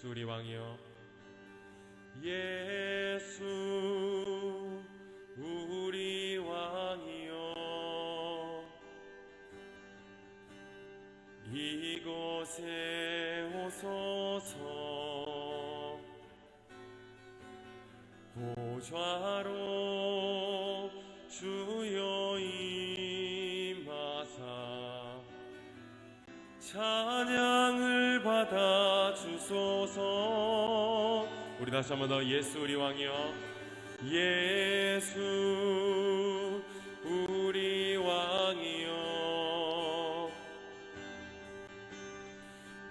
예수 우리 왕이여, 예수 우리 왕이여, 이곳에 오소서. 보좌로 주여 임하사 찬양을 받아 주소서. 우리 다시 한번 더 예수 우리 왕이여, 예수 우리 왕이여,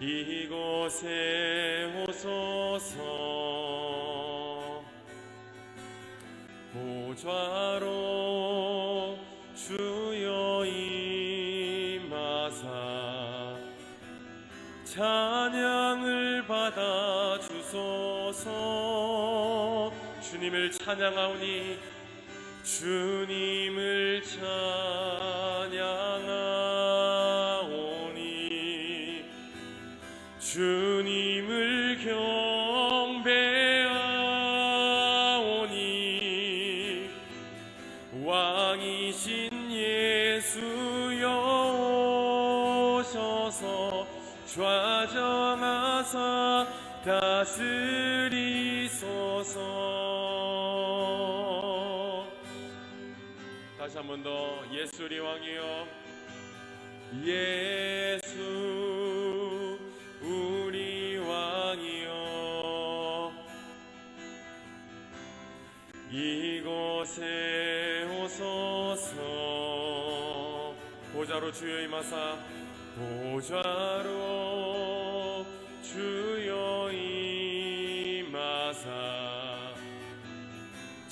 이곳에 오소서. 보좌로 주여 임하사 찬양을 받아 주소서. 주님을 찬양하오니, 주님을 찬양하오니, 주님을 경배하오니, 왕이신 예수여 오셔서 좌정하사 다스리소서. 다시 한 번 더 예수 우리 왕이여, 예수 우리 왕이여, 이곳에 오소서. 보좌로 주여 임하사, 보좌로 주여 임하사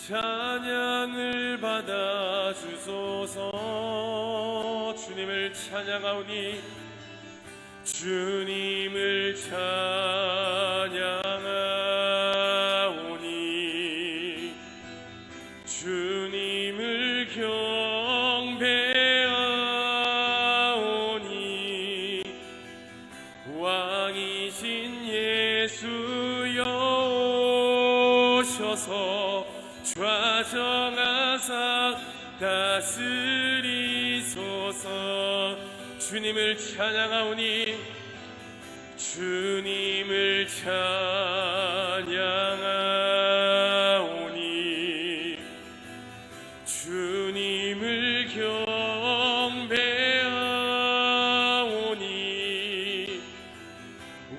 찬양을 받아 주소서. 주님을 찬양하오니, 주님을 찬양하오니, 주님을 경배하오니, 왕이신 예수여 오셔서 좌정하사 다스리소서. 주님을 찬양하오니, 주님을 찬양하오니, 주님을 경배하오니,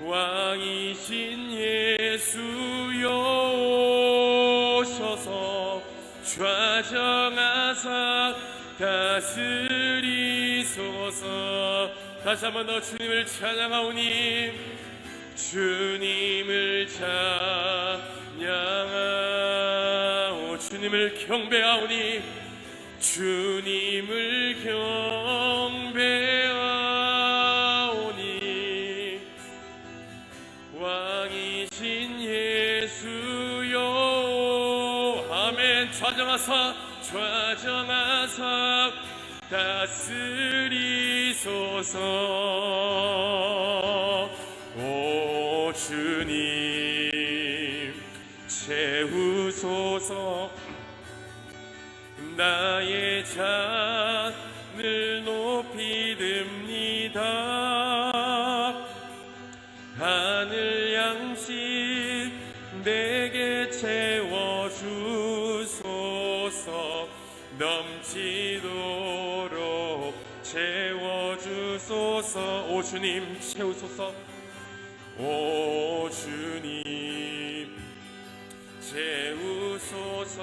왕이신 예수여 오셔서 좌정하사 다스리소서. 다시 한 번 더 주님을 찬양하오니, 주님을 찬양하오, 주님을 경배하오니, 주님을 경배하오니, 왕이신 예수여. 아멘. 좌정하사 좌정하사 다스리소서. 오 주님 채우소서. 나의 잔을 높이 듭니다. 하늘 양식 내게 채워주소서. 넘치도록 채워주소서. 오 주님 채우소서. 오 주님 채우소서.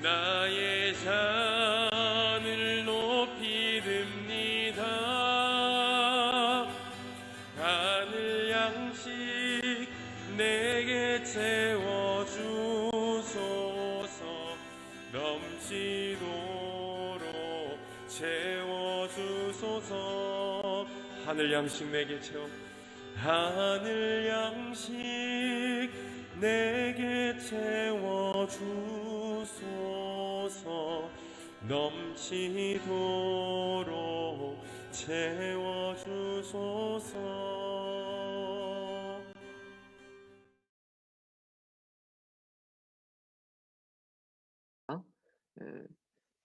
나의 잔을 높이 듭니다. 하늘 양식 내게 채워주소서. 넘치도록 채워주소서. 하늘 양식 내게 채워. 하늘 양식 내게 채워주소서. 넘치도록 채워주소서.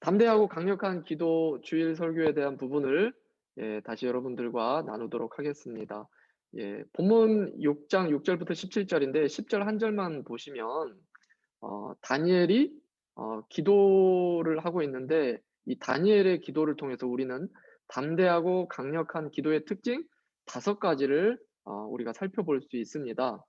담대하고 강력한 기도 주일 설교에 대한 부분을 다시 여러분들과 나누도록 하겠습니다. 본문 6장 6절부터 17절인데 10절 한 절만 보시면 다니엘이 기도를 하고 있는데 이 다니엘의 기도를 통해서 우리는 담대하고 강력한 기도의 특징 5가지를 우리가 살펴볼 수 있습니다.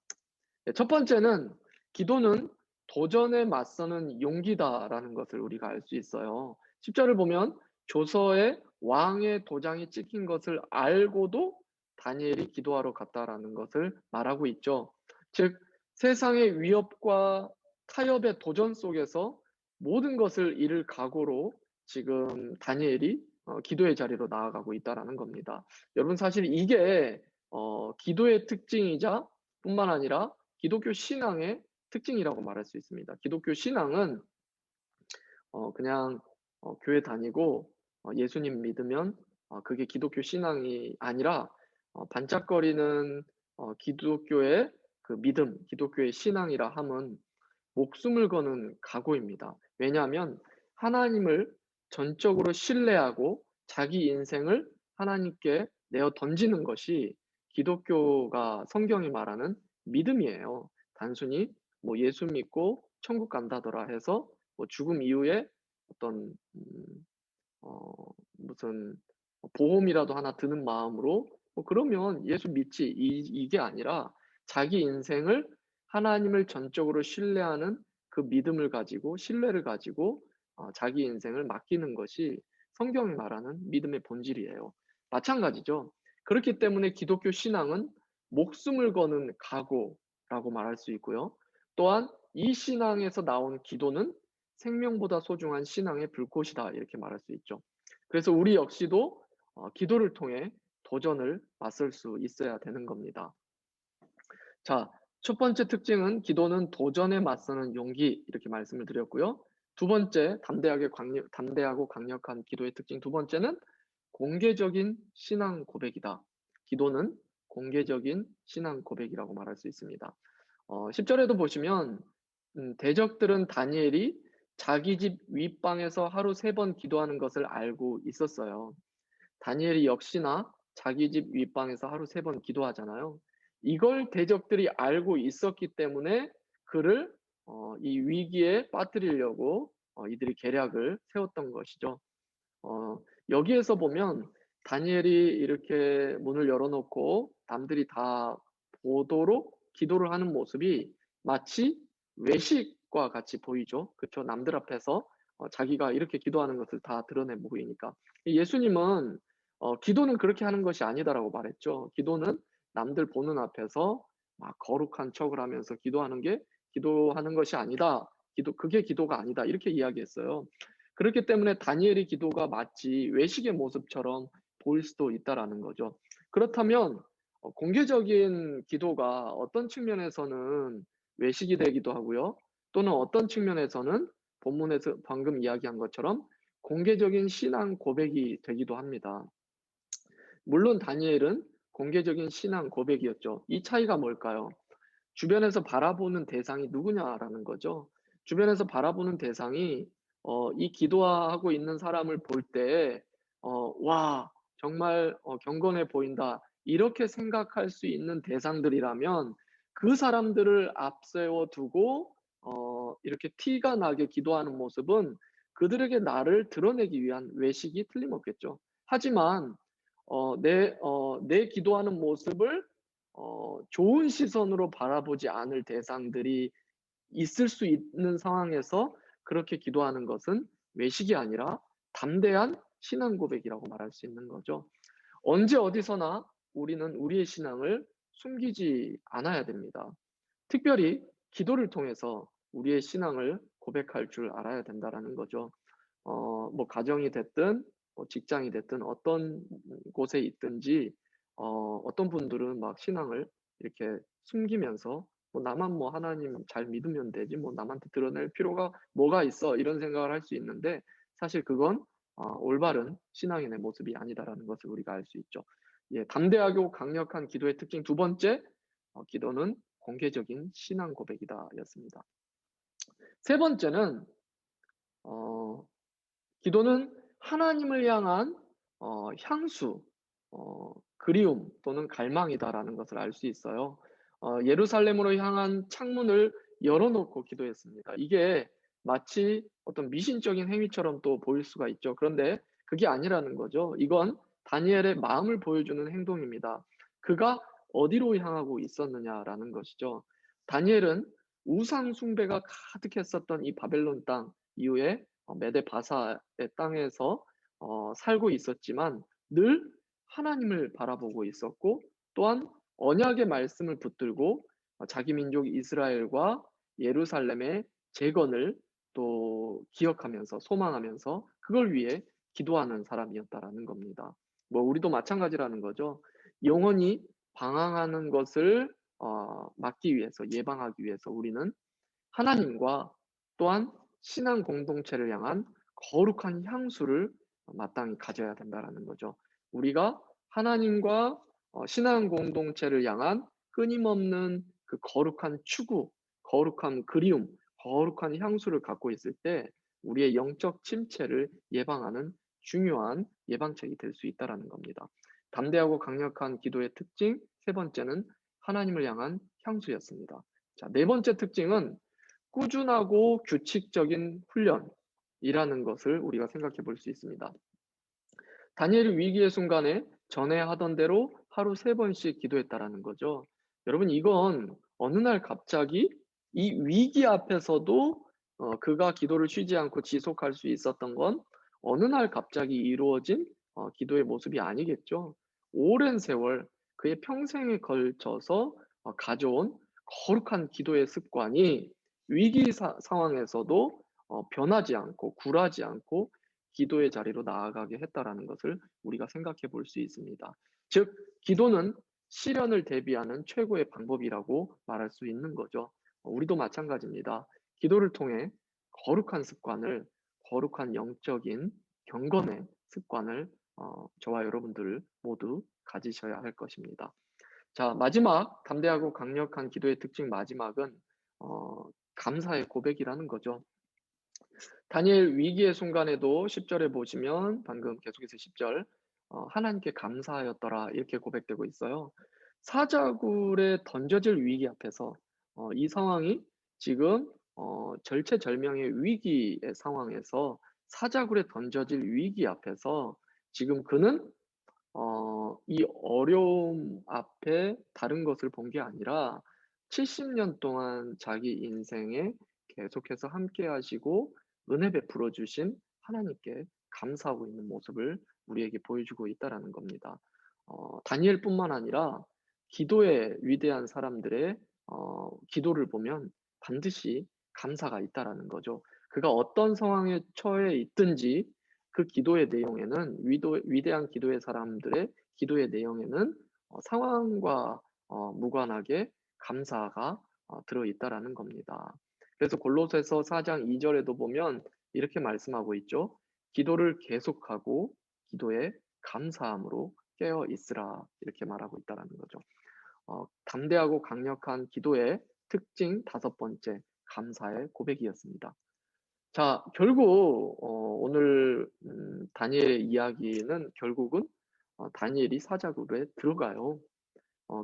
첫 번째는 기도는 도전에 맞서는 용기다라는 것을 우리가 알 수 있어요. 10절을 보면 조서에 왕의 도장이 찍힌 것을 알고도 다니엘이 기도하러 갔다라는 것을 말하고 있죠. 즉 세상의 위협과 타협의 도전 속에서 모든 것을 잃을 각오로 지금 다니엘이 기도의 자리로 나아가고 있다라는 겁니다. 여러분 사실 이게 기도의 특징이자 뿐만 아니라 기독교 신앙의 특징이라고 말할 수 있습니다. 기독교 신앙은 그냥 교회 다니고 예수님 믿으면 그게 기독교 신앙이 아니라 반짝거리는 기독교의 그 믿음, 기독교의 신앙이라 함은 목숨을 거는 각오입니다. 왜냐하면 하나님을 전적으로 신뢰하고 자기 인생을 하나님께 내어 던지는 것이 기독교가 성경이 말하는 믿음이에요. 단순히 뭐 예수 믿고 천국 간다더라 해서 뭐 죽음 이후에 어떤 무슨 보험이라도 하나 드는 마음으로 그러면 예수 믿지 이게 아니라 자기 인생을 하나님을 전적으로 신뢰하는 그 믿음을 가지고 신뢰를 가지고 자기 인생을 맡기는 것이 성경이 말하는 믿음의 본질이에요. 마찬가지죠. 그렇기 때문에 기독교 신앙은 목숨을 거는 각오라고 말할 수 있고요. 또한 이 신앙에서 나온 기도는 생명보다 소중한 신앙의 불꽃이다 이렇게 말할 수 있죠. 그래서 우리 역시도 기도를 통해 도전을 맞설 수 있어야 되는 겁니다. 자, 첫 번째 특징은 기도는 도전에 맞서는 용기 이렇게 말씀을 드렸고요. 두 번째 담대하고 강력한 기도의 특징 두 번째는 공개적인 신앙 고백이다. 기도는 공개적인 신앙 고백이라고 말할 수 있습니다. 10절에도 보시면 대적들은 다니엘이 자기 집 윗방에서 하루 3번 기도하는 것을 알고 있었어요. 다니엘이 역시나 자기 집 윗방에서 하루 3번 기도하잖아요. 이걸 대적들이 알고 있었기 때문에 그를 이 위기에 빠뜨리려고 이들이 계략을 세웠던 것이죠. 여기에서 보면 다니엘이 이렇게 문을 열어놓고 남들이 다 보도록 기도를 하는 모습이 마치 외식과 같이 보이죠. 그렇죠? 남들 앞에서 자기가 이렇게 기도하는 것을 다 드러내 보이니까. 예수님은 기도는 그렇게 하는 것이 아니다라고 말했죠. 기도는 남들 보는 앞에서 막 거룩한 척을 하면서 기도하는 게 기도하는 것이 아니다. 그게 기도가 아니다. 이렇게 이야기했어요. 그렇기 때문에 다니엘의 기도가 마치 외식의 모습처럼 보일 수도 있다라는 거죠. 그렇다면 공개적인 기도가 어떤 측면에서는 외식이 되기도 하고요. 또는 어떤 측면에서는 본문에서 방금 이야기한 것처럼 공개적인 신앙 고백이 되기도 합니다. 물론 다니엘은 공개적인 신앙 고백이었죠. 이 차이가 뭘까요? 주변에서 바라보는 대상이 누구냐라는 거죠. 주변에서 바라보는 대상이 이 기도하고 있는 사람을 볼 때 와 정말 경건해 보인다 이렇게 생각할 수 있는 대상들이라면 그 사람들을 앞세워 두고 이렇게 티가 나게 기도하는 모습은 그들에게 나를 드러내기 위한 외식이 틀림없겠죠. 하지만 내 기도하는 모습을 좋은 시선으로 바라보지 않을 대상들이 있을 수 있는 상황에서 그렇게 기도하는 것은 외식이 아니라 담대한 신앙 고백이라고 말할 수 있는 거죠. 언제 어디서나 우리는 우리의 신앙을 숨기지 않아야 됩니다. 특별히 기도를 통해서 우리의 신앙을 고백할 줄 알아야 된다라는 거죠. 뭐 가정이 됐든 뭐 직장이 됐든 어떤 곳에 있든지 어떤 분들은 막 신앙을 이렇게 숨기면서 뭐 나만 뭐 하나님 잘 믿으면 되지 뭐 남한테 드러낼 필요가 뭐가 있어 이런 생각을 할 수 있는데 사실 그건 올바른 신앙인의 모습이 아니다라는 것을 우리가 알 수 있죠. 담대하고 강력한 기도의 특징 두 번째, 기도는 공개적인 신앙 고백이다 였습니다. 세 번째는 어 기도는 하나님을 향한 향수, 그리움 또는 갈망이다라는 것을 알 수 있어요. 예루살렘으로 향한 창문을 열어 놓고 기도했습니다. 이게 마치 어떤 미신적인 행위처럼 또 보일 수가 있죠. 그런데 그게 아니라는 거죠. 이건 다니엘의 마음을 보여주는 행동입니다. 그가 어디로 향하고 있었느냐라는 것이죠. 다니엘은 우상 숭배가 가득했었던 이 바벨론 땅 이후에 메데 바사의 땅에서 살고 있었지만 늘 하나님을 바라보고 있었고, 또한 언약의 말씀을 붙들고 자기 민족 이스라엘과 예루살렘의 재건을 또 기억하면서 소망하면서 그걸 위해 기도하는 사람이었다라는 겁니다. 뭐 우리도 마찬가지라는 거죠. 영원히 방황하는 것을 막기 위해서, 예방하기 위해서 우리는 하나님과 또한 신앙 공동체를 향한 거룩한 향수를 마땅히 가져야 된다라는 거죠. 우리가 하나님과 신앙 공동체를 향한 끊임없는 그 거룩한 추구, 거룩한 그리움, 거룩한 향수를 갖고 있을 때 우리의 영적 침체를 예방하는 중요한 예방책이 될 수 있다라는 겁니다. 담대하고 강력한 기도의 특징 세 번째는 하나님을 향한 향수였습니다. 자, 네 번째 특징은 꾸준하고 규칙적인 훈련이라는 것을 우리가 생각해 볼 수 있습니다. 다니엘이 위기의 순간에 전에 하던 대로 하루 3번씩 기도했다라는 거죠. 여러분, 이건 어느 날 갑자기 이 위기 앞에서도 그가 기도를 쉬지 않고 지속할 수 있었던 건 어느 날 갑자기 이루어진 기도의 모습이 아니겠죠. 오랜 세월 그의 평생에 걸쳐서 가져온 거룩한 기도의 습관이 위기 상황에서도 변하지 않고 굴하지 않고 기도의 자리로 나아가게 했다라는 것을 우리가 생각해 볼 수 있습니다. 즉, 기도는 시련을 대비하는 최고의 방법이라고 말할 수 있는 거죠. 우리도 마찬가지입니다. 기도를 통해 거룩한 습관을, 거룩한 영적인 경건의 습관을 저와 여러분들 모두 가지셔야 할 것입니다. 자, 마지막 담대하고 강력한 기도의 특징 마지막은 감사의 고백이라는 거죠. 다니엘 위기의 순간에도 10절에 보시면 방금 계속해서 10절 하나님께 감사하였더라 이렇게 고백되고 있어요. 사자굴에 던져질 위기 앞에서 이 상황이 지금 절체절명의 위기의 상황에서 사자굴에 던져질 위기 앞에서 지금 그는 이 어려움 앞에 다른 것을 본 게 아니라 70년 동안 자기 인생에 계속해서 함께 하시고 은혜 베풀어 주신 하나님께 감사하고 있는 모습을 우리에게 보여주고 있다라는 겁니다. 다니엘뿐만 아니라 기도의 위대한 사람들의 기도를 보면 반드시 감사가 있다라는 거죠. 그가 어떤 상황에 처해 있든지 그 기도의 내용에는 위대한 기도의 사람들의 기도의 내용에는 상황과 무관하게 감사가 들어 있다라는 겁니다. 그래서 골로새서 4장 2절에도 보면 이렇게 말씀하고 있죠. 기도를 계속하고 기도에 감사함으로 깨어 있으라 이렇게 말하고 있다라는 거죠. 담대하고 강력한 기도의 특징 5번째, 감사의 고백이었습니다. 자, 결국 오늘 다니엘의 이야기는 결국은 다니엘이 사자굴에 들어가요.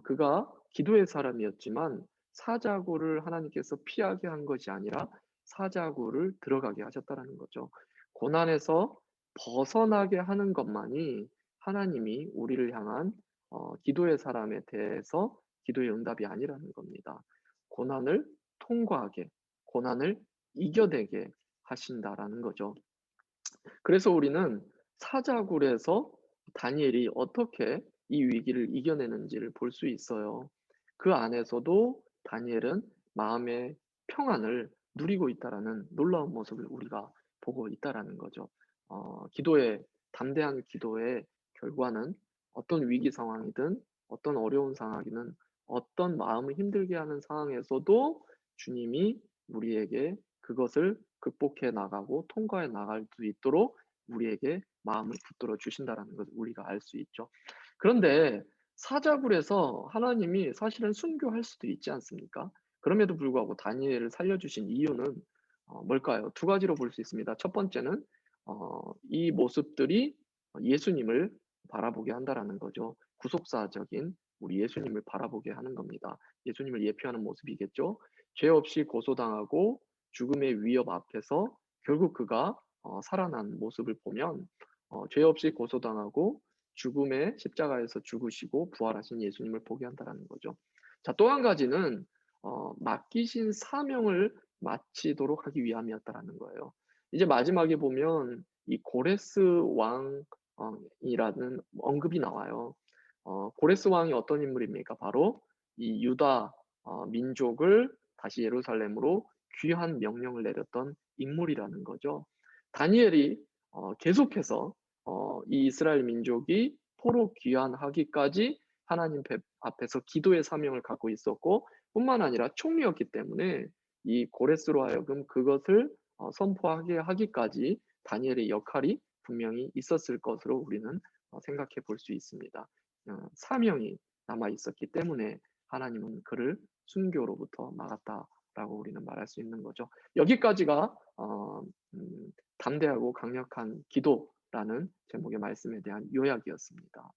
그가 기도의 사람이었지만 사자굴을 하나님께서 피하게 한 것이 아니라 사자굴을 들어가게 하셨다라는 거죠. 고난에서 벗어나게 하는 것만이 하나님이 우리를 향한 기도의 사람에 대해서 기도의 응답이 아니라는 겁니다. 고난을 통과하게, 고난을 이겨내게 하신다라는 거죠. 그래서 우리는 사자굴에서 다니엘이 어떻게 이 위기를 이겨내는지를 볼 수 있어요. 그 안에서도 다니엘은 마음의 평안을 누리고 있다라는 놀라운 모습을 우리가 보고 있다라는 거죠. 기도의 담대한 기도의 결과는 어떤 위기 상황이든 어떤 어려운 상황이든 어떤 마음을 힘들게 하는 상황에서도 주님이 우리에게 그것을 극복해 나가고 통과해 나갈 수 있도록 우리에게 마음을 붙들어 주신다라는 것을 우리가 알 수 있죠. 그런데 사자굴에서 하나님이 사실은 순교할 수도 있지 않습니까? 그럼에도 불구하고 다니엘을 살려주신 이유는 뭘까요? 두 가지로 볼 수 있습니다. 첫 번째는 이 모습들이 예수님을 바라보게 한다라는 거죠. 구속사적인 우리 예수님을 바라보게 하는 겁니다. 예수님을 예표하는 모습이겠죠. 죄 없이 고소당하고 죽음의 위협 앞에서 결국 그가 살아난 모습을 보면 죄 없이 고소당하고 죽음의 십자가에서 죽으시고 부활하신 예수님을 보게 한다라는 거죠. 자, 또 한 가지는 맡기신 사명을 마치도록 하기 위함이었다라는 거예요. 이제 마지막에 보면 이 고레스 왕 이라는 언급이 나와요. 고레스 왕이 어떤 인물입니까? 바로 이 유다 민족을 다시 예루살렘으로 귀환 명령을 내렸던 인물이라는 거죠. 다니엘이 계속해서 이 이스라엘 민족이 포로 귀환하기까지 하나님 앞에서 기도의 사명을 갖고 있었고, 뿐만 아니라 총리였기 때문에 이 고레스로 하여금 그것을 선포하게 하기까지 다니엘의 역할이 분명히 있었을 것으로 우리는 생각해 볼 수 있습니다. 사명이 남아 있었기 때문에 하나님은 그를 순교로부터 막았다라고 우리는 말할 수 있는 거죠. 여기까지가 담대하고 강력한 기도라는 제목의 말씀에 대한 요약이었습니다.